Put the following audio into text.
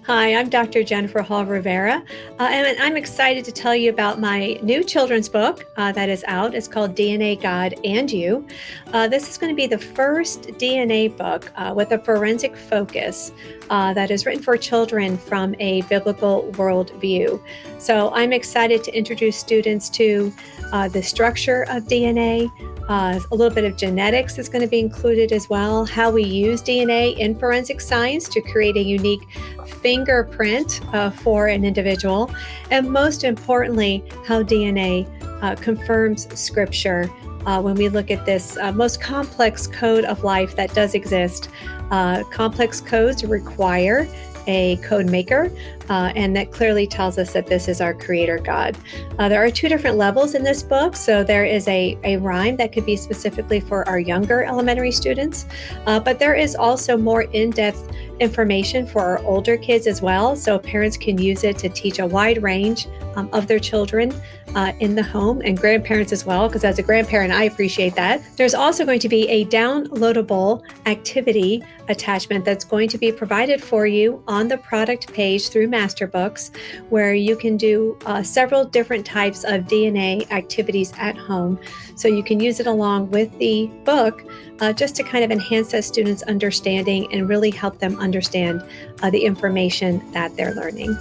Hi, I'm Dr. Jennifer Hall Rivera, and I'm excited to tell you about my new children's book that is out. It's called DNA, God, and You. This is going to be the first DNA book with a forensic focus that is written for children from a biblical worldview. So I'm excited to introduce students to the structure of DNA. A little bit of genetics is going to be included as well, how we use DNA in forensic science to create a unique fingerprint for an individual, and most importantly, how DNA confirms scripture when we look at this most complex code of life that does exist. Complex codes require a code maker, and that clearly tells us that this is our creator God. There are two different levels in this book. So there is a rhyme that could be specifically for our younger elementary students, but there is also more in-depth information for our older kids as well. So parents can use it to teach a wide range of their children in the home, and grandparents as well, because as a grandparent, I appreciate that. There's also going to be a downloadable activity attachment that's going to be provided for you on the product page through masterbooks, where you can do several different types of DNA activities at home. So you can use it along with the book just to kind of enhance that student's understanding and really help them understand the information that they're learning.